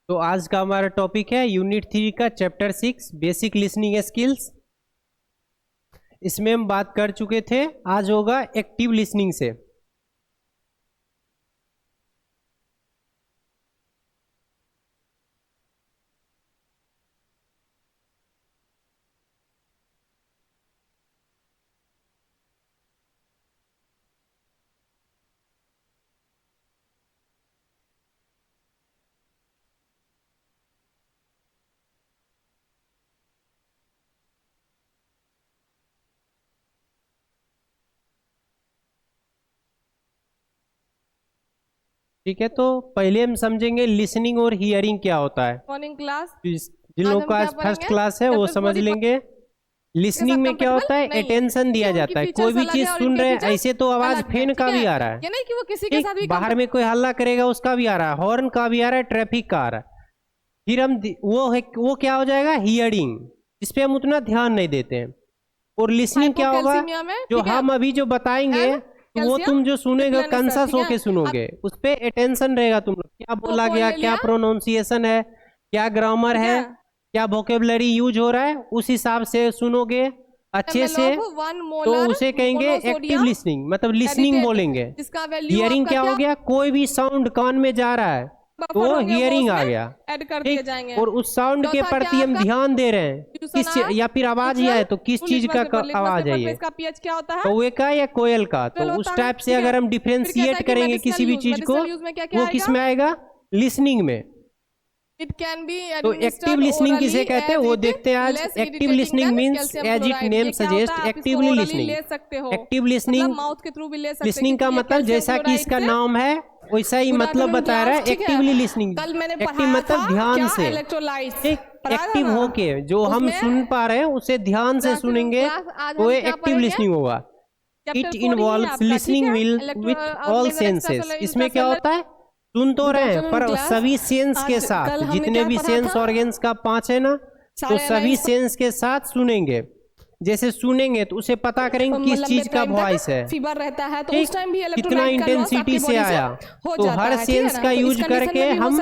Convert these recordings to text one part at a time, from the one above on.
तो आज का हमारा टॉपिक है यूनिट 3 का चैप्टर 6 बेसिक लिसनिंग स्किल्स। इसमें हम बात कर चुके थे, आज होगा एक्टिव लिसनिंग से। ठीक है, तो पहले हम समझेंगे लिसनिंग और हियरिंग क्या होता है। Morning class. जिन लोग का आज फर्स्ट क्लास है वो समझ लेंगे। लिसनिंग में क्या होता है, अटेंशन दिया जाता है। कोई भी चीज सुन रहे हैं, ऐसे तो आवाज फैन का भी आ रहा है, ये नहीं कि वो किसी के साथ भी बाहर में कोई हल्ला करेगा उसका भी आ रहा है, हॉर्न का भी आ रहा है, ट्रैफिक का आ रहा है। फिर हम वो क्या हो जाएगा, हियरिंग, इस पे हम उतना ध्यान नहीं देते हैं। और लिसनिंग क्या होगा, जो हम अभी जो बताएंगे वो तुम जो सुनेगा कंसस होके सुनोगे, उस पे अटेंशन रहेगा। तुम लोग क्या बोला गया, क्या प्रोनाउंसिएशन है, क्या ग्रामर है, क्या वोकेबलरी यूज हो रहा है, उस हिसाब से सुनोगे अच्छे से, तो उसे कहेंगे एक्टिव लिसनिंग, मतलब लिसनिंग बोलेंगे। हियरिंग क्या हो गया, कोई भी साउंड कान में जा रहा है तो हियरिंग आ गया, ठीक। और उस साउंड के प्रति हम ध्यान दे रहे हैं, किस या फिर आवाज ही आए तो किस चीज का आवाज है, ये कौवे का या कोयल का। तो उस टाइप से अगर हम डिफ्रेंशिएट करेंगे किसी भी चीज को, वो किस में आएगा, लिसनिंग में। तो एक्टिव लिसनिंग किसे कहते हैं वो देखते हैं आज। Active listening means as it name suggest actively listening. Active listening का मतलब जैसा कि इसका नाम है वैसा ही मतलब बता रहा है, एक्टिवली लिसनिंग। एक्टिव मतलब ध्यान से, एक्टिव होके जो हम सुन पा रहे हैं उसे ध्यान से सुनेंगे तो ये एक्टिव लिसनिंग होगा। It involves listening with all senses. इसमें क्या होता है, सुन तो रहे हैं पर सभी सेंस के साथ, जितने भी सेंस ऑर्गन्स का 5 है ना, तो सभी सेंस के साथ सुनेंगे। जैसे सुनेंगे तो उसे पता करेंगे किस चीज का वॉइस है, फीवर रहता है तो उस टाइम भी कितना इंटेंसिटी से आया, तो हर सेंस का यूज करके हम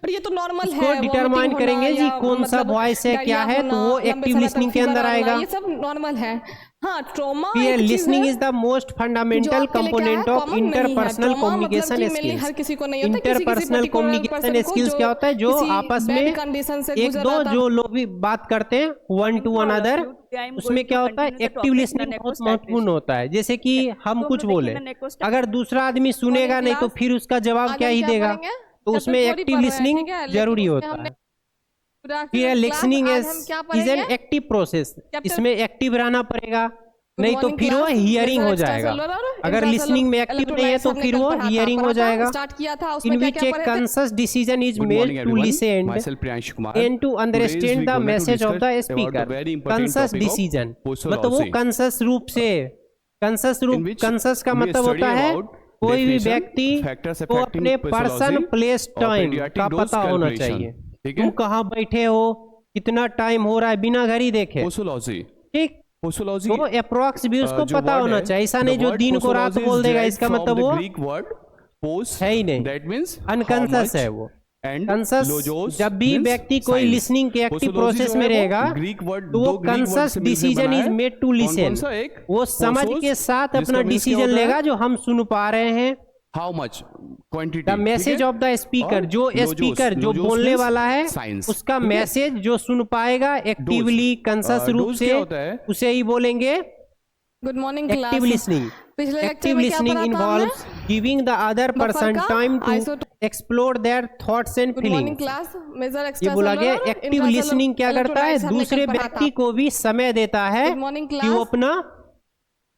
ये तो नॉर्मल है, डिटरमाइन करेंगे जी कौन सा वॉइस है, क्या है, तो वो एक्टिव लिसनिंग के अंदर आएगा। ये सब नॉर्मल है। हाँ, trauma listening is the most fundamental component of interpersonal communication skills. Interpersonal communication skills क्या होता है, जो आपस में एक दो जो लोग भी बात करते हैं वन टू अनदर, उसमें क्या होता है, एक्टिव लिसनिंग बहुत महत्वपूर्ण होता है। जैसे कि हम कुछ बोले, अगर दूसरा आदमी सुनेगा नहीं तो फिर उसका जवाब क्या ही देगा, तो उसमें एक्टिव लिसनिंग जरूरी होता है। फिर listening is an active process, इसमें एक्टिव रहना पड़ेगा, नहीं तो फिर वो हियरिंग हो जाएगा। अगर लिसनिंग में एक्टिव नहीं है तो फिर वो हियरिंग हो जाएगा। In which a conscious decision is made to listen and to understand the message of the speaker. Conscious decision मतलब वो कंसस रूप से, कंसस का मतलब होता है कोई भी व्यक्ति को अपने पर्सन प्लेस टाइम का पता होना चाहिए। तुम कहाँ बैठे हो, कितना टाइम हो रहा है, बिना घड़ी देखे, ठीक। तो अप्रोक्स भी उसको पता होना चाहिए, ऐसा नहीं जो दिन को रात बोल देगा, इसका मतलब वो है ही नहीं, अनकंसस है वो। कंसस जब भी व्यक्ति कोई लिसनिंग के एक्टिव प्रोसेस में रहेगा तो वो conscious decision is made to listen, वो समझ के साथ अपना डिसीजन लेगा जो हम सुन पा रहे हैं। How much quantity? The message of the speaker, जो स्पीकर जो बोलने वाला है उसका मैसेज जो सुन पाएगा एक्टिवली कंसस रूप से, उसे ही बोलेंगे good morning active listening. Active listening involves giving the other person time to explore their thoughts and feelings. ये बोला गया एक्टिव लिसनिंग क्या करता है, दूसरे व्यक्ति को भी समय देता है कि वो अपना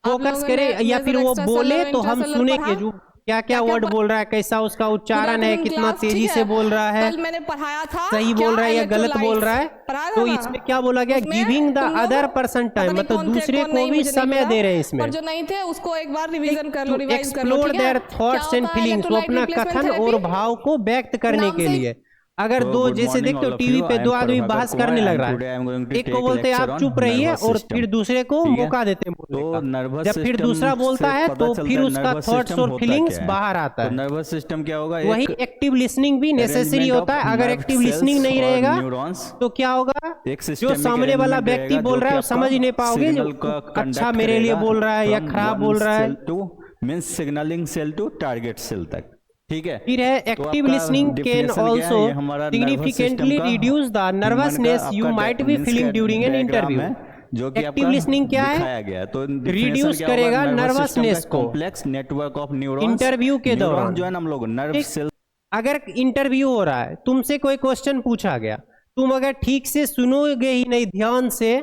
फोकस करे, या फिर वो बोले तो हम सुनेंगे जो क्या क्या वर्ड बोल रहा है, कैसा उसका उच्चारण है, कितना तेजी से बोल रहा है, मैंने पढ़ाया था सही बोल रहा है या गलत बोल रहा है। तो इसमें क्या बोला गया, giving the other person time, मतलब दूसरे को भी समय दे रहे हैं इसमें। जो नहीं थे उसको एक बार रिवीजन कर लो, explore their thoughts and feelings, वो अपना कथन और भाव को व्यक्त करने के लिए। अगर तो दो good जैसे morning देखते हो all of टीवी you. पे I am दो आदमी Prabhakar बहस Kumar करने लग and रहा today I am है, going to एक को take बोलते हैं lecture आप on चुप रहिए nervous और system. फिर दूसरे को ठीक है? मौका देते हैं बोलने तो का। नर्वस जब फिर सिस्टम दूसरा बोलता से है पता तो चलता फिर है उसका नर्वस थॉट्स सिस्टम और होता फीलिंग्स क्या है। बाहर आता तो है। नर्वस सिस्टम क्या होगा, वही एक एक्टिव लिसनिंग भी नेसेसरी arrangement होता of है। अगर nerve एक्टिव लिसनिंग cells नहीं और रहेगा neurons, तो क्या होगा, एक जो सिस्टमिक सामने वाला अरेंजमेंट व्यक्ति रहेगा बोल जो रहा कि है वो आपका समझ ही नहीं पाओगे सिग्नल का अच्छा कंडक्ट मेरे लिए करेगा बोल रहा है या from खराब one बोल रहा है। cell to means signaling cell to target cell तक। ठीक है, फिर है तो एक्टिव आपका लिसनिंग कैन definition क्या है? ऑल्सो ये हमारा nervous सिग्निफिकेंटली system का रिड्यूस द human का नर्वसनेस यू आपका माइट बी means फीलिंग का ड्यूरिंग एन diagram इंटरव्यू। है, जो कि एक्टिव आपका लिसनिंग क्या है, दिखाया गया है। तो रिड्यूस definition क्या होगा, करेगा nervous system का नर्वसनेस को complex network of neurons। Interview के neurons दौरान। जो है ना हम लोग nerve ठीक? cells। अगर इंटरव्यू हो रहा है, तुमसे कोई क्वेश्चन पूछा गया, तुम अगर ठीक से सुनोगे ही नहीं ध्यान से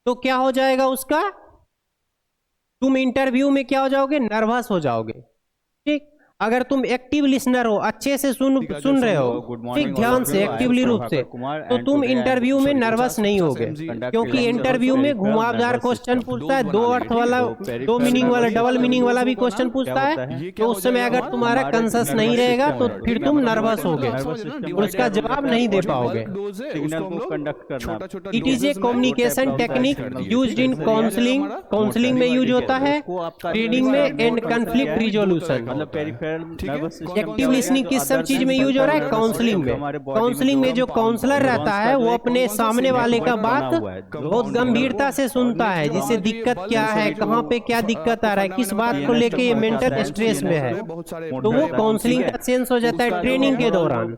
तो क्या हो जाएगा उसका, तुम इंटरव्यू में क्या हो जाओगे, नर्वस हो जाओगे। ठीक, अगर तुम एक्टिव लिसनर हो, अच्छे से सुन रहे हो, ठीक ध्यान से एक्टिवली रूप से, तो तुम इंटरव्यू में नर्वस नहीं होगे, क्योंकि इंटरव्यू में घुमावदार क्वेश्चन पूछता है, दो अर्थ वाला, दो मीनिंग वाला, डबल मीनिंग वाला भी क्वेश्चन पूछता है। तो उस समय अगर तुम्हारा कंसस नहीं रहेगा तो फिर तुम नर्वस होगे और उसका जवाब नहीं दे पाओगे। सिग्नल को कंडक्ट करना। It is a communication technique used in counselling, counselling में यूज होता है, ट्रेडिंग में एंड कॉन्फ्लिक्ट रिजोल्यूशन। मतलब एक्टिव लिसनिंग किस सब चीज में यूज हो रहा है, काउंसलिंग में। काउंसलिंग में जो काउंसलर रहता है वो अपने सामने वाले का बात बहुत गंभीरता से सुनता है, जिसे दिक्कत क्या है, कहाँ पे क्या दिक्कत आ रहा है, किस बात को लेके ये मेंटल स्ट्रेस में है, तो वो काउंसलिंग का सेंस हो जाता है ट्रेनिंग के दौरान।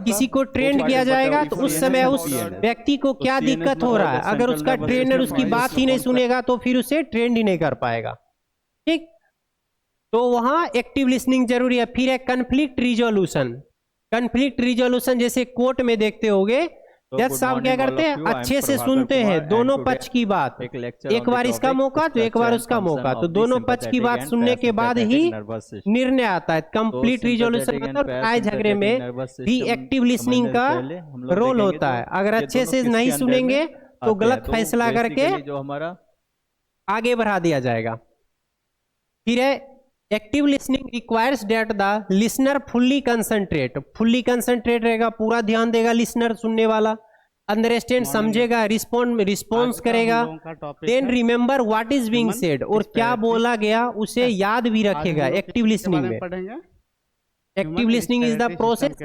किसी को ट्रेंड किया जाएगा तो उस समय उस व्यक्ति को क्या दिक्कत हो रहा है, अगर उसका ट्रेनर उसकी बात ही नहीं सुनेगा तो फिर उसे ट्रेंड ही नहीं कर पाएगा। ठीक, तो वहां एक्टिव लिसनिंग जरूरी है। फिर है कन्फ्लिक्ट रिजोल्यूशन। कन्फ्लिक्ट रिजोल्यूशन जैसे कोर्ट में देखते होगे, जज साहब क्या करते हैं, अच्छे से सुनते हैं दोनों पक्ष की बात, एक बार इसका मौका तो एक बार उसका मौका, तो दोनों पक्ष की बात सुनने के बाद ही निर्णय आता है। कंप्लीट रिजोल्यूशन मतलब आए झगड़े में भी एक्टिव लिसनिंग का रोल होता है। अगर अच्छे से नहीं सुनेंगे तो गलत फैसला करके जो हमारा आगे बढ़ा दिया जाएगा। फिर है active listening requires that the listener fully concentrate. Fully concentrate रहेगा, पूरा ध्यान देगा लिसनर, सुनने वाला, अंडरस्टैंड समझेगा, रिस्पॉन्स करेगा, then remember what is being said, और क्या बोला गया उसे याद भी रखेगा। एक्टिव लिसनिंग में active listening is the process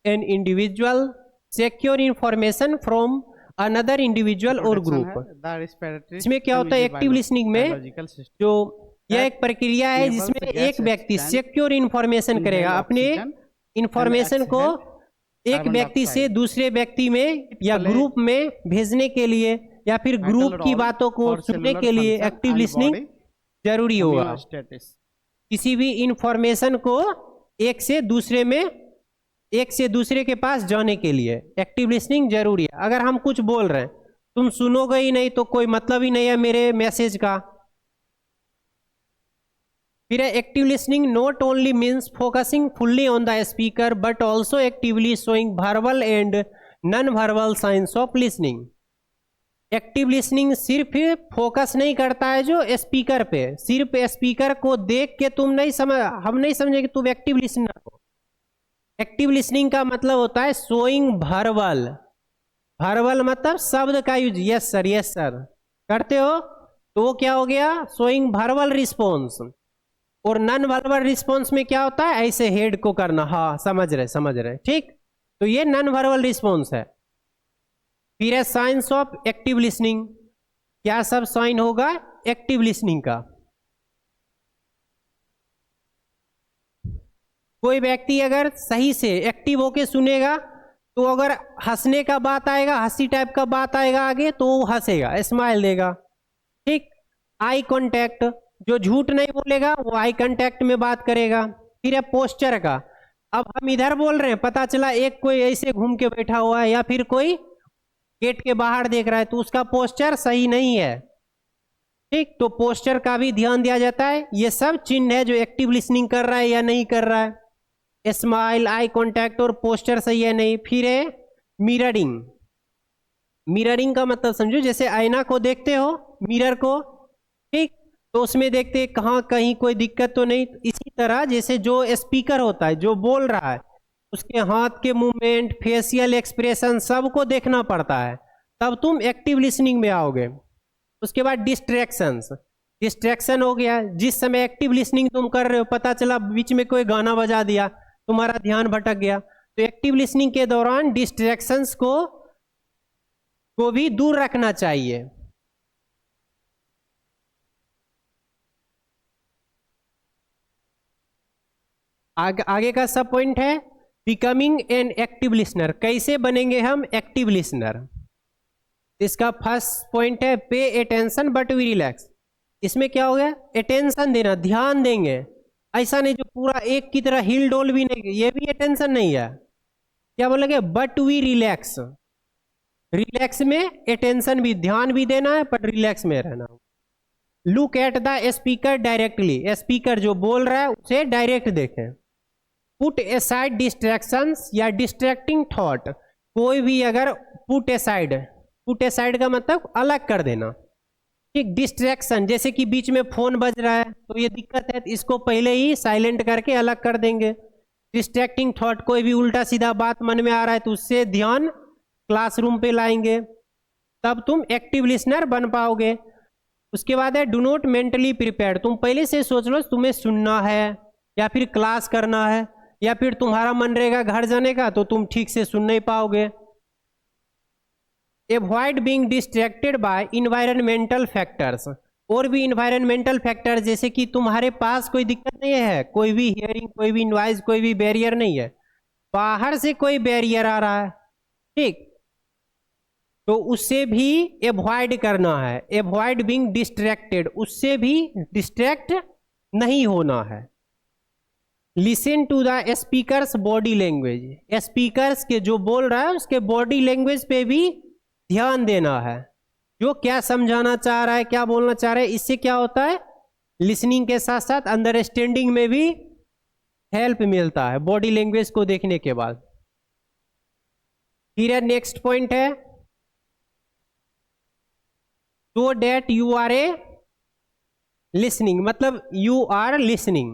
an individual secure information from another individual or group. इसमें क्या होता है, एक्टिव लिसनिंग में जो यह एक प्रक्रिया है जिसमें एक व्यक्ति सिक्योर इंफॉर्मेशन करेगा, अपने इंफॉर्मेशन को एक व्यक्ति से दूसरे व्यक्ति में या ग्रुप में भेजने के लिए या फिर ग्रुप की बातों को सुनने के लिए एक्टिव लिसनिंग जरूरी होगा। किसी भी इंफॉर्मेशन को एक से दूसरे के पास जाने के लिए एक्टिव लिसनिंग जरूरी है। अगर हम कुछ बोल रहे हैं, तुम सुनोगे ही नहीं तो कोई मतलब ही नहीं है मेरे मैसेज का। फिर active listening not only means focusing fully on the speaker but also actively showing verbal and non verbal science of listening. Active listening सिर्फ फोकस नहीं करता है जो स्पीकर पे, सिर्फ स्पीकर को देख के हम नहीं समझे कि तुम एक्टिव लिसनर हो। एक्टिव लिसनिंग का मतलब होता है शोइंग वर्बल। वर्बल मतलब शब्द का यूज, यस सर करते हो तो वो क्या हो गया, शोइंग वर्बल रिस्पॉन्स। और नॉन वर्बल रिस्पॉन्स में क्या होता है, ऐसे हेड को करना, हाँ समझ रहे, ठीक, तो ये नॉन वर्बल रिस्पॉन्स है। फिर है साइंस ऑफ एक्टिव लिसनिंग। क्या सब साइन होगा एक्टिव लिसनिंग का। कोई व्यक्ति अगर सही से एक्टिव होके सुनेगा तो अगर हंसने का बात आएगा, हंसी टाइप का बात आएगा आगे, तो वो हंसेगा, स्माइल देगा। ठीक, आई कांटेक्ट, जो झूठ नहीं बोलेगा वो आई कांटेक्ट में बात करेगा। फिर है पोस्चर का, अब हम इधर बोल रहे हैं, पता चला एक कोई ऐसे घूम के बैठा हुआ है या फिर कोई गेट के बाहर देख रहा है तो उसका पोस्चर सही नहीं है। ठीक, तो पोस्चर का भी ध्यान दिया जाता है। ये सब चिन्ह है जो एक्टिव लिसनिंग कर रहा है या नहीं कर रहा है, स्माइल, आई कांटेक्ट और पोस्चर सही है नहीं। फिर है मिररिंग। मिररिंग का मतलब समझो, जैसे आईना को देखते हो, मिरर को, ठीक, तो उसमें देखते कहाँ कहीं कोई दिक्कत तो नहीं। इसी तरह जैसे जो स्पीकर होता है जो बोल रहा है, उसके हाथ के मूवमेंट, फेशियल एक्सप्रेशन सबको देखना पड़ता है, तब तुम एक्टिव लिसनिंग में आओगे। उसके बाद डिस्ट्रैक्शंस, डिस्ट्रैक्शन हो गया, जिस समय एक्टिव लिसनिंग तुम कर रहे हो, पता चला बीच में कोई गाना बजा दिया, तुम्हारा ध्यान भटक गया, तो एक्टिव लिसनिंग के दौरान डिस्ट्रैक्शंस को भी दूर रखना चाहिए। आगे का सब पॉइंट है बिकमिंग एन एक्टिव लिसनर। कैसे बनेंगे हम एक्टिव लिसनर? इसका फर्स्ट पॉइंट है pay attention but we relax. इसमें क्या हो गया? अटेंशन देना, ध्यान देंगे, ऐसा नहीं जो पूरा एक की तरह हिल डोल भी नहीं, ये भी अटेंशन नहीं है। क्या बोलेंगे? But we relax. रिलैक्स में अटेंशन भी, ध्यान भी देना है, पर रिलैक्स में रहना। Look at the speaker directly, speaker जो बोल रहा है उसे डायरेक्ट देखें। पुट असाइड डिस्ट्रैक्शंस या डिस्ट्रैक्टिंग थॉट, कोई भी अगर पुट असाइड का मतलब अलग कर देना, ठीक। डिस्ट्रैक्शन जैसे कि बीच में फोन बज रहा है तो ये दिक्कत है, तो इसको पहले ही साइलेंट करके अलग कर देंगे। डिस्ट्रैक्टिंग थॉट, कोई भी उल्टा सीधा बात मन में आ रहा है तो उससे ध्यान क्लासरूम पे लाएंगे, तब तुम एक्टिव लिसनर बन पाओगे। उसके बाद है डू नॉट मेंटली प्रिपेयर, तुम पहले से सोच लो तुम्हें सुनना है या फिर क्लास करना है, या फिर तुम्हारा मन रहेगा घर जाने का तो तुम ठीक से सुन नहीं पाओगे। Avoid being distracted by environmental factors, और भी इन्वायरमेंटल फैक्टर, जैसे कि तुम्हारे पास कोई दिक्कत नहीं है, कोई भी हियरिंग, कोई भी नॉइज, कोई भी बैरियर नहीं है, बाहर से कोई बैरियर आ रहा है, ठीक, तो उससे भी एवॉइड करना है। एवॉइड बीइंग डिस्ट्रैक्टेड, उससे भी डिस्ट्रैक्ट नहीं होना है। Listen to the speaker's body language, speaker's के जो बोल रहा है उसके बॉडी लैंग्वेज पे भी ध्यान देना है, जो क्या समझाना चाह रहा है, क्या बोलना चाह रहा है। इससे क्या होता है? लिसनिंग के साथ साथ अंडरस्टैंडिंग में भी हेल्प मिलता है बॉडी लैंग्वेज को देखने के बाद। फिर नेक्स्ट पॉइंट है so that you are a listening, मतलब you are listening,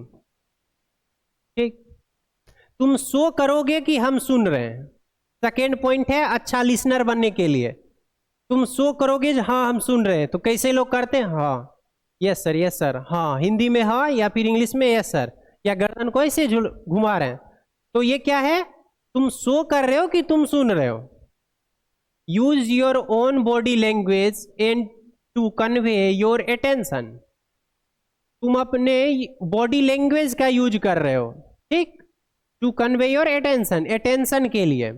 ठीक। तुम सो करोगे कि हम सुन रहे हैं। सेकेंड पॉइंट है अच्छा लिसनर बनने के लिए तुम सो करोगे हाँ हम सुन रहे हैं, तो कैसे लोग करते हैं? हाँ यस सर, हाँ हिंदी में हाँ, या फिर इंग्लिश में यस सर, या गर्दन को ऐसे घुमा रहे हैं, तो ये क्या है? तुम सो कर रहे हो कि तुम सुन रहे हो। Use your own body language and to convey your attention, तुम अपने बॉडी लैंग्वेज का यूज कर रहे हो, ठीक, to convey your attention, attention के लिए।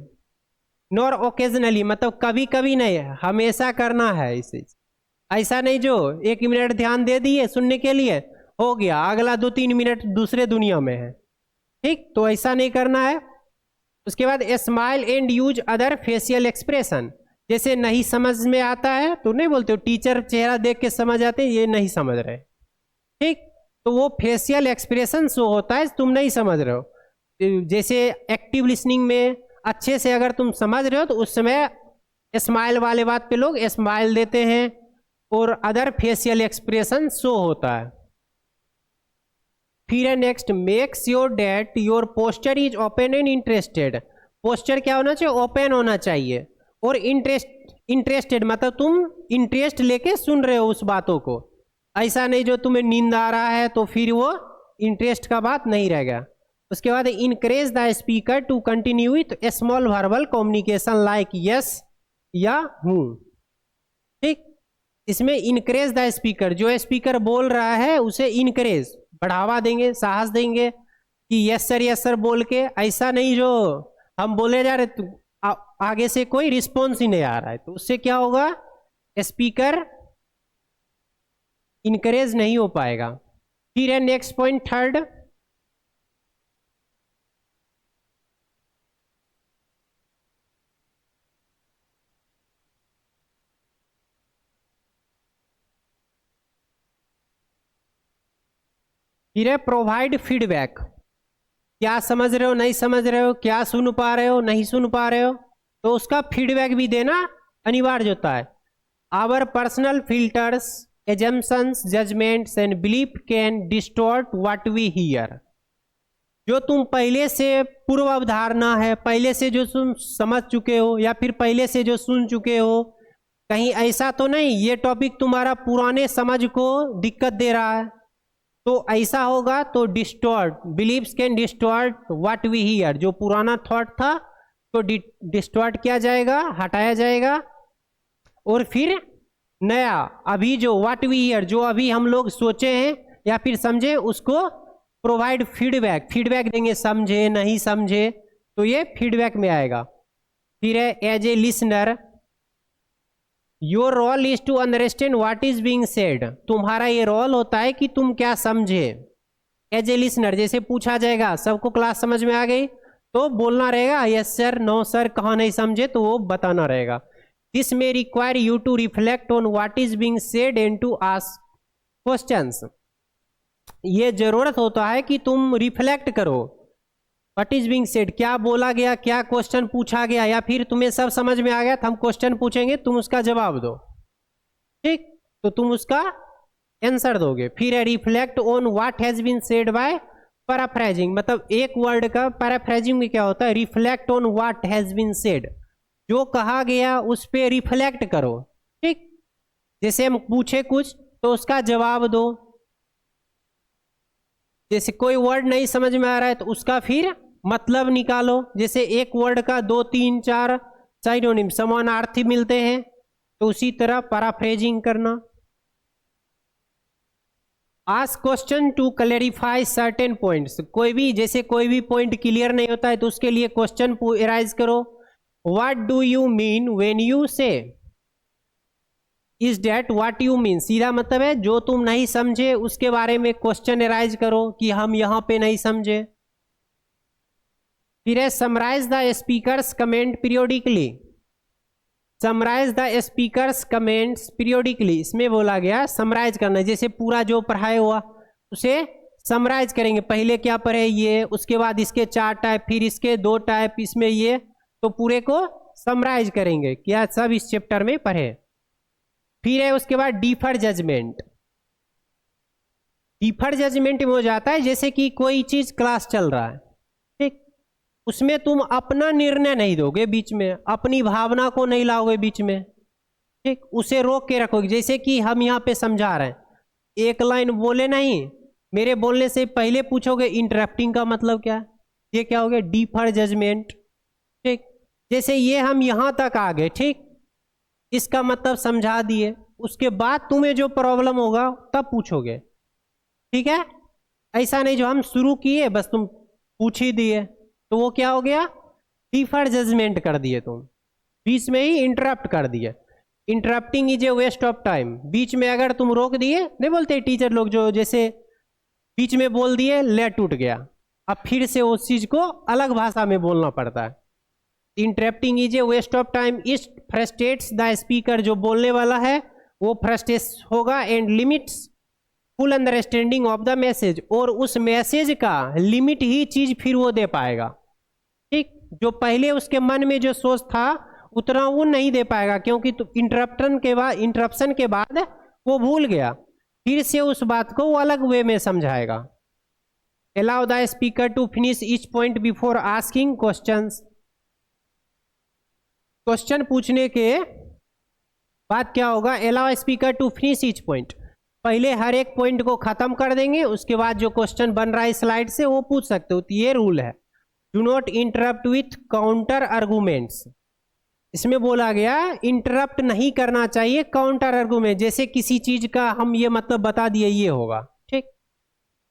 नॉर ओकेजनली, मतलब कभी कभी नहीं, हमेशा करना है इसे। ऐसा नहीं जो 1 मिनट ध्यान दे दिए सुनने के लिए, हो गया, अगला 2-3 मिनट दूसरे दुनिया में है, ठीक, तो ऐसा नहीं करना है। उसके बाद smile and use other facial expression, जैसे नहीं समझ में आता है तो नहीं बोलते हो, टीचर चेहरा देख के समझ आते हैं ये नहीं समझ रहे, ठीक, तो वो फेशियल एक्सप्रेशन शो होता है, तुम नहीं समझ रहे हो। जैसे एक्टिव लिसनिंग में अच्छे से अगर तुम समझ रहे हो तो उस समय स्माइल वाले बात पे लोग स्माइल देते हैं और अदर फेशियल एक्सप्रेशन शो होता है। फिर है next make sure that your posture is open and interested, posture क्या होना चाहिए? ओपन होना चाहिए, और इंटरेस्टेड मतलब तुम इंटरेस्ट लेके सुन रहे हो उस बातों को, ऐसा नहीं जो तुम्हें नींद आ रहा है तो फिर वो इंटरेस्ट का बात नहीं रहेगा। उसके बाद encourage the speaker to continue with small verbal communication like yes या हूँ, ठीक। इसमें इनकरेज द स्पीकर, जो स्पीकर बोल रहा है उसे इनकरेज, बढ़ावा देंगे, साहस देंगे कि यस सर बोल के, ऐसा नहीं जो हम बोले जा रहे आगे से कोई रिस्पॉन्स ही नहीं आ रहा है, तो उससे क्या होगा? स्पीकर इनकरेज नहीं हो पाएगा। फिर है नेक्स्ट पॉइंट थर्ड, फिर है प्रोवाइड फीडबैक, क्या समझ रहे हो, नहीं समझ रहे हो, क्या सुन पा रहे हो, नहीं सुन पा रहे हो, तो उसका फीडबैक भी देना अनिवार्य होता है। Our personal filters, assumptions, judgements and belief can distort what we hear, जो तुम पहले से पूर्व अवधारणा है, पहले से जो तुम समझ चुके हो या फिर पहले से जो सुन चुके हो, कहीं ऐसा तो नहीं ये टॉपिक तुम्हारा पुराने समझ को दिक्कत दे रहा है। तो ऐसा होगा तो distort, beliefs can distort what we hear, जो पुराना थॉट था तो डिस्टॉर्ट किया जाएगा, हटाया जाएगा, और फिर नया अभी जो व्हाट वी हियर, जो अभी हम लोग सोचे हैं या फिर समझे, उसको प्रोवाइड फीडबैक, फीडबैक देंगे, समझे नहीं समझे तो ये फीडबैक में आएगा। फिर है as a listener, your role is to understand what is being said, तुम्हारा ये रोल होता है कि तुम क्या समझे। एज ए लिसनर, जैसे पूछा जाएगा सबको क्लास समझ में आ गई तो बोलना रहेगा यस सर, नो सर, कहाँ नहीं समझे तो वो बताना रहेगा। This may require you to reflect on what is being said and to ask questions, ये जरूरत होता है कि तुम रिफ्लेक्ट करो व्हाट इज बीइंग सेड, क्या बोला गया, क्या क्वेश्चन पूछा गया, या फिर तुम्हें सब समझ में आ गया तो हम क्वेश्चन पूछेंगे तुम उसका जवाब दो, ठीक, तो तुम उसका आंसर दोगे। फिर है reflect on what has been said by paraphrasing, मतलब एक वर्ड का पैराफ्रेजिंग में क्या होता है, reflect on what has been said, जो कहा गया उस पर रिफ्लेक्ट करो, ठीक, जैसे हम पूछे कुछ तो उसका जवाब दो, जैसे कोई वर्ड नहीं समझ में आ रहा है तो उसका फिर मतलब निकालो, जैसे एक वर्ड का 2 3 4 साइनोनिम समानार्थी मिलते हैं तो उसी तरह पैराफ्रेजिंग करना। Ask question to clarify certain points, कोई भी जैसे कोई भी पॉइंट क्लियर नहीं होता है तो उसके लिए क्वेश्चन एराइज करो। What do you mean when you say, is that what you mean, सीधा मतलब है जो तुम नहीं समझे उसके बारे में क्वेश्चन एराइज करो कि हम यहां पे नहीं समझे। फिर है summarise the speaker's comment periodically, summarise the speaker's comments periodically, इसमें बोला गया समराइज करना, जैसे पूरा जो पढ़ाया हुआ उसे समराइज करेंगे, पहले क्या पढ़े ये, उसके बाद इसके 4 टाइप, फिर इसके 2 टाइप, इसमें ये, तो पूरे को समराइज करेंगे, क्या सब इस चैप्टर में पढ़े। फिर है उसके बाद डीफर जजमेंट, डीफर जजमेंट में हो जाता है जैसे कि कोई चीज क्लास चल रहा है, ठीक, उसमें तुम अपना निर्णय नहीं दोगे बीच में, अपनी भावना को नहीं लाओगे बीच में, ठीक, उसे रोक के रखोगे, जैसे कि हम यहाँ पे समझा रहे हैं, एक लाइन बोले नहीं, मेरे बोलने से पहले पूछोगे इंटरप्टिंग का मतलब क्या है, ये क्या हो गया डीफर जजमेंट, ठीक, जैसे ये हम यहाँ तक आ गए, ठीक, इसका मतलब समझा दिए, उसके बाद तुम्हें जो प्रॉब्लम होगा तब पूछोगे, ठीक है, ऐसा नहीं जो हम शुरू किए बस तुम पूछ ही दिए तो वो क्या हो गया डीफर जजमेंट कर दिए, तुम बीच में ही इंटरप्ट कर दिए। Interrupting is a waste of time, बीच में अगर तुम रोक दिए, नहीं बोलते टीचर लोग जो जैसे बीच में बोल दिए ले टूट गया, अब फिर से उस चीज को अलग भाषा में बोलना पड़ता है। Interrupting is a waste of time, it frustrates the speaker, जो बोलने वाला है वो फ्रस्ट्रेट होगा, and limits full understanding of the message, और उस मैसेज का लिमिट ही चीज फिर वो दे पाएगा, ठीक, जो पहले उसके मन में जो सोच था उतना वो नहीं दे पाएगा, क्योंकि इंटरप्शन के बाद वो भूल गया, फिर से उस बात को वो अलग वे में समझाएगा। Allow the speaker to finish each point before asking questions, question पूछने के बाद क्या होगा, allow speaker to finish each point, पहले हर एक पॉइंट को खत्म कर देंगे, उसके बाद जो क्वेश्चन बन रहा है स्लाइड से वो पूछ सकते हो, तो ये रूल है। Do not interrupt with counter arguments, इसमें बोला गया इंटरप्ट नहीं करना चाहिए काउंटर आर्गूमेंट, जैसे किसी चीज का हम ये मतलब बता दिए ये होगा, ठीक,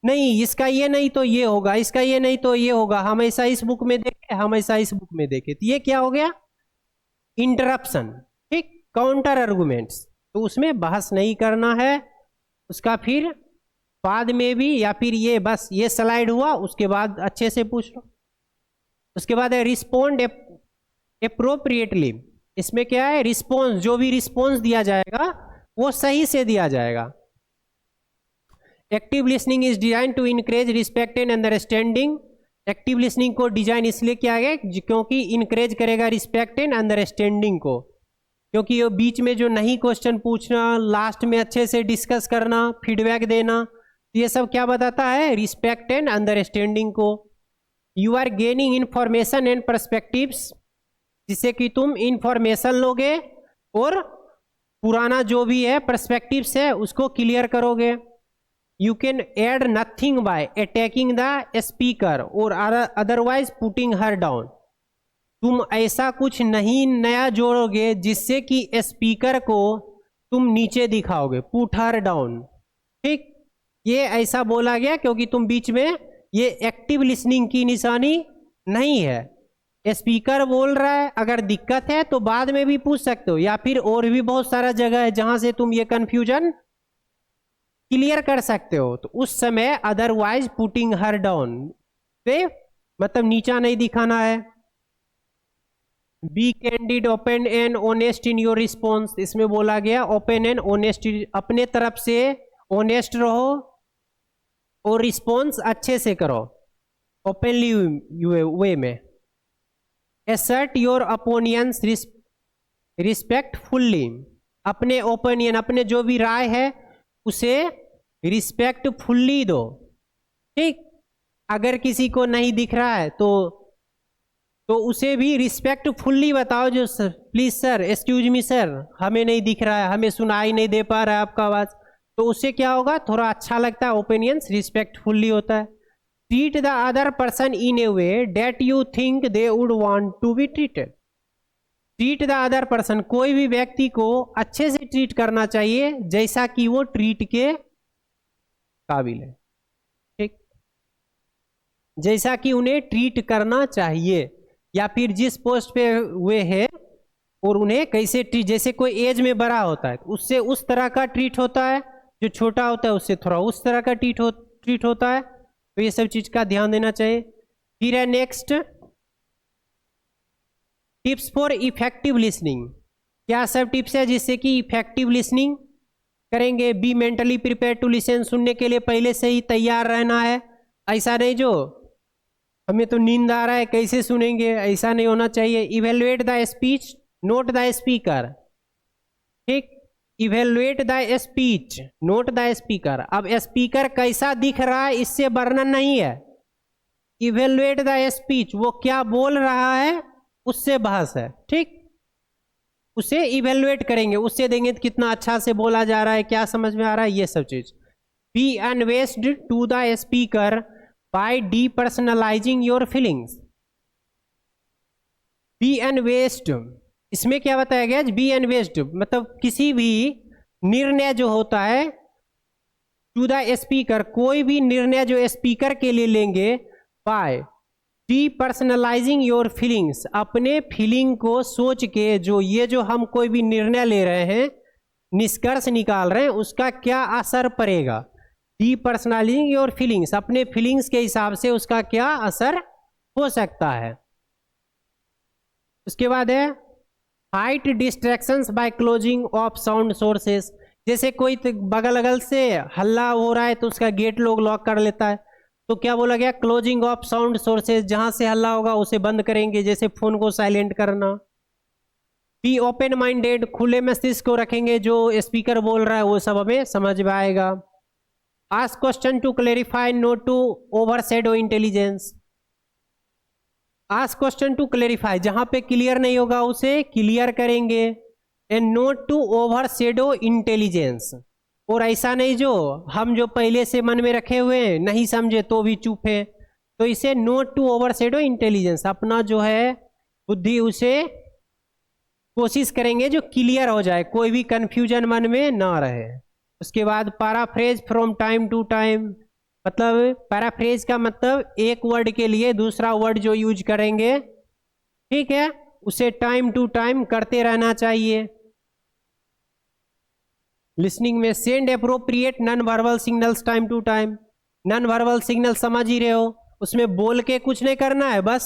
नहीं इसका ये नहीं तो ये होगा, इसका ये नहीं तो ये होगा, हम ऐसा इस बुक में देखे, हम ऐसा इस बुक में देखे, तो ये क्या हो गया इंटरप्शन, ठीक, काउंटर आर्गूमेंट्स, तो उसमें बहस नहीं करना है, उसका फिर बाद में भी, या फिर ये बस ये स्लाइड हुआ उसके बाद अच्छे से पूछ लो। उसके बाद है रिस्पोंड एप्रोप्रिएटली, इसमें क्या है रिस्पॉन्स, जो भी रिस्पॉन्स दिया जाएगा वो सही से दिया जाएगा। Active listening is design to encourage respect and understanding, active listening को डिजाइन इसलिए किया गया क्योंकि इनकरेज करेगा रिस्पेक्ट एंड अंडरस्टैंडिंग को, क्योंकि ये बीच में जो नहीं क्वेश्चन पूछना, लास्ट में अच्छे से डिस्कस करना, फीडबैक देना, ये सब क्या बताता है रिस्पेक्ट एंड अंडरस्टैंडिंग को, you are gaining information and perspectives, जिससे कि तुम इंफॉर्मेशन लोगे और पुराना जो भी है परस्पेक्टिव्स है उसको क्लियर करोगे। You can add nothing by attacking the speaker or otherwise putting her down. तुम ऐसा कुछ नहीं नया जोड़ोगे जिससे कि स्पीकर को तुम नीचे दिखाओगे, पुट हर डाउन। ठीक, ये ऐसा बोला गया क्योंकि तुम बीच में ये एक्टिव लिसनिंग की निशानी नहीं है। स्पीकर बोल रहा है, अगर दिक्कत है तो बाद में भी पूछ सकते हो, या फिर और भी बहुत सारा जगह है जहां से तुम ये कंफ्यूजन क्लियर कर सकते हो। तो उस समय अदरवाइज पुटिंग हर डाउन पे मतलब नीचा नहीं दिखाना है। Be candid, open and honest in your response, इसमें बोला गया ओपन एंड ऑनेस्ट, अपने तरफ से ऑनेस्ट रहो और रिस्पॉन्स अच्छे से करो, ओपनली वे में। एसर्ट योर ओपिनियंस रिस्पेक्टफुल्ली, अपने ओपिनियन, अपने जो भी राय है उसे रिस्पेक्टफुल्ली दो। ठीक, अगर किसी को नहीं दिख रहा है तो उसे भी रिस्पेक्टफुल्ली बताओ, जो please sir, excuse me sir, हमें नहीं दिख रहा है, हमें सुनाई नहीं दे पा रहा है आपका आवाज। तो उससे क्या होगा, थोड़ा अच्छा लगता है, ओपिनियंस रिस्पेक्टफुल्ली होता है। Treat the other person in a way that you think they would want to be treated. Treat the other person, कोई भी व्यक्ति को अच्छे से ट्रीट करना चाहिए जैसा कि वो ट्रीट के काबिल है। ठीक, जैसा कि उन्हें ट्रीट करना चाहिए, या फिर जिस पोस्ट पे हुए हैं और उन्हें कैसे ट्रीट, जैसे कोई एज में बड़ा होता है तो उससे उस तरह का ट्रीट होता है, जो छोटा होता है उससे थोड़ा उस तरह का ट्रीट होता है। तो ये सब चीज का ध्यान देना चाहिए। फिर है next, tips for effective listening. क्या सब टिप्स है जिससे कि इफेक्टिव लिसनिंग करेंगे। Be mentally prepare to listen, सुनने के लिए पहले से ही तैयार रहना है। ऐसा नहीं जो हमें तो नींद आ रहा है कैसे सुनेंगे, ऐसा नहीं होना चाहिए। Evaluate the speech, note the speaker. ठीक, evaluate the speech, note the speaker. अब स्पीकर कैसा दिख रहा है इससे वर्णन नहीं है। इवेलुएट द स्पीच, वो क्या बोल रहा है उससे बहस है। ठीक, उसे इवेलुएट करेंगे, उससे देंगे कितना अच्छा से बोला जा रहा है, क्या समझ में आ रहा है, ये सब चीज। Be unbiased to the speaker by depersonalising your feelings. Be unbiased, इसमें क्या बताया गया, बी अनवेस्ड मतलब किसी भी निर्णय जो होता है टू द स्पीकर, कोई भी निर्णय जो स्पीकर के लिए लेंगे, बाय डीपर्सनलाइजिंग योर फीलिंग्स, अपने फीलिंग को सोच के, जो ये जो हम कोई भी निर्णय ले रहे हैं, निष्कर्ष निकाल रहे हैं, उसका क्या असर पड़ेगा। डीपर्सनलाइजिंग योर फीलिंग्स, अपने फीलिंग्स के हिसाब से उसका क्या असर हो सकता है। उसके बाद है height distractions by closing of sound sources. जैसे कोई बगल अगल से हल्ला हो रहा है तो उसका गेट लोग लॉक कर लेता है, तो क्या बोला गया, क्लोजिंग ऑफ साउंड सोर्सेज, जहां से हल्ला होगा उसे बंद करेंगे, जैसे फोन को साइलेंट करना। बी ओपन माइंडेड, खुले मस्तिष्क को रखेंगे, जो स्पीकर बोल रहा है वो सब हमें समझ में आएगा। Ask question to clarify, not to overshadow intelligence. Ask question to clarify, जहां पे क्लियर नहीं होगा उसे क्लियर करेंगे। And not to overshadow intelligence, और ऐसा नहीं जो हम जो पहले से मन में रखे हुए हैं नहीं समझे तो भी चुप है, तो इसे नोट टू ओवरशैडो इंटेलिजेंस, अपना जो है बुद्धि उसे कोशिश करेंगे जो क्लियर हो जाए, कोई भी कंफ्यूजन मन में ना रहे। उसके बाद paraphrase from time to time, मतलब पैराफ्रेज का मतलब एक वर्ड के लिए दूसरा वर्ड जो यूज करेंगे, ठीक है, उसे टाइम टू टाइम करते रहना चाहिए। लिसनिंग में send appropriate non verbal signals time to time. Non verbal signal समझ ही रहे हो, उसमें बोल के कुछ नहीं करना है, बस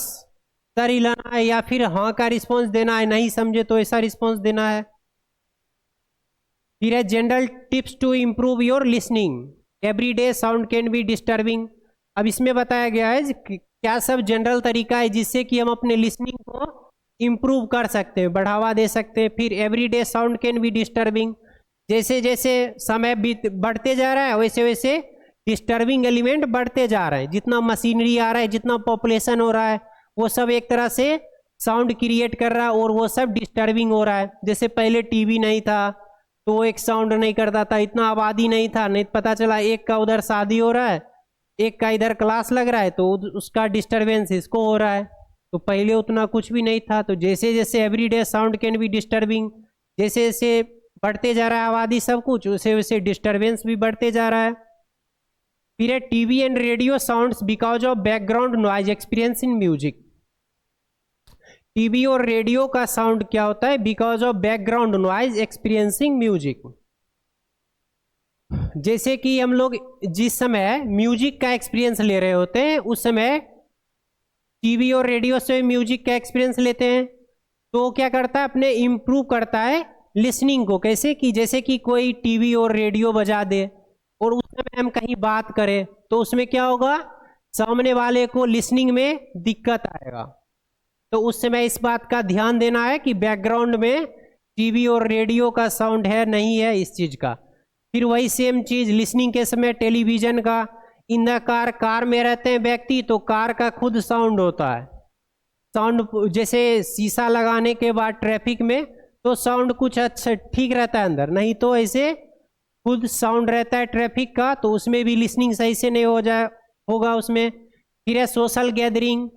सर हिलाना है या फिर हाँ का रिस्पॉन्स देना है, नहीं समझे तो ऐसा रिस्पॉन्स देना है। फिर है general tips to improve your listening, everyday sound can be disturbing. अब इसमें बताया गया है क्या सब जनरल तरीका है जिससे कि हम अपने लिसनिंग को इम्प्रूव कर सकते हैं, बढ़ावा दे सकते हैं। फिर everyday sound can be disturbing, जैसे जैसे समय बढ़ते जा रहा है वैसे वैसे डिस्टर्बिंग एलिमेंट बढ़ते जा रहे हैं, जितना मशीनरी आ रहा है, जितना पॉपुलेशन हो रहा है, वो सब एक तरह से साउंड क्रिएट कर रहा है और वो सब डिस्टर्बिंग हो रहा है। जैसे पहले टीवी नहीं था तो वो एक साउंड नहीं करता था, इतना आबादी नहीं था, नहीं पता चला एक का उधर शादी हो रहा है, एक का इधर क्लास लग रहा है, तो उसका डिस्टर्बेंस इसको हो रहा है। तो पहले उतना कुछ भी नहीं था। तो जैसे जैसे everyday sound can be disturbing, जैसे जैसे बढ़ते जा रहा है आबादी सब कुछ, वैसे वैसे डिस्टर्बेंस भी बढ़ते जा रहा है। फिर है TV and radio sounds because of background noise experience in music. TV और रेडियो का साउंड क्या होता है? Because of background noise experiencing music. जैसे कि हम लोग जिस समय म्यूजिक का एक्सपीरियंस ले रहे होते हैं, उस समय टीवी और रेडियो से म्यूजिक का एक्सपीरियंस लेते हैं, तो क्या करता है, अपने इम्प्रूव करता है लिसनिंग को। कैसे कि जैसे कि कोई टीवी और रेडियो बजा दे और उस समय हम कहीं बात करें, तो उसमें क्या होगा, सामने वाले को लिसनिंग में दिक्कत आएगा। तो उस समय इस बात का ध्यान देना है कि बैकग्राउंड में टीवी और रेडियो का साउंड है नहीं है इस चीज़ का। फिर वही सेम चीज़ लिसनिंग के समय टेलीविज़न का, इन द कार में रहते हैं व्यक्ति तो कार का खुद साउंड होता है। साउंड जैसे शीशा लगाने के बाद ट्रैफिक में तो साउंड कुछ अच्छा ठीक रहता है अंदर, नहीं तो ऐसे खुद साउंड रहता है ट्रैफिक का, तो उसमें भी लिसनिंग सही से नहीं होगा उसमें। फिर है सोशल गैदरिंग।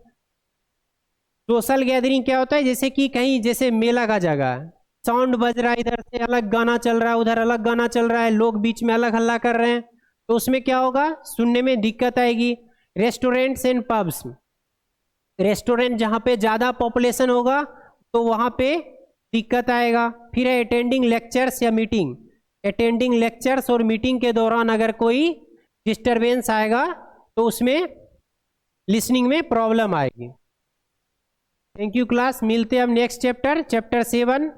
सोशल गैदरिंग क्या होता है, जैसे कि कहीं जैसे मेला का जगह है, साउंड बज रहा है, इधर से अलग गाना चल रहा है, उधर अलग गाना चल रहा है, लोग बीच में अलग हल्ला कर रहे हैं, तो उसमें क्या होगा, सुनने में दिक्कत आएगी। रेस्टोरेंट्स एंड पब्स, रेस्टोरेंट जहाँ पे ज़्यादा पॉपुलेशन होगा तो वहाँ पे दिक्कत आएगा। फिर है अटेंडिंग लेक्चर्स या मीटिंग। अटेंडिंग लेक्चर्स और मीटिंग के दौरान अगर कोई डिस्टरबेंस आएगा तो उसमें लिसनिंग में प्रॉब्लम आएगी। थैंक यू क्लास, मिलते हैं अब नेक्स्ट चैप्टर 7।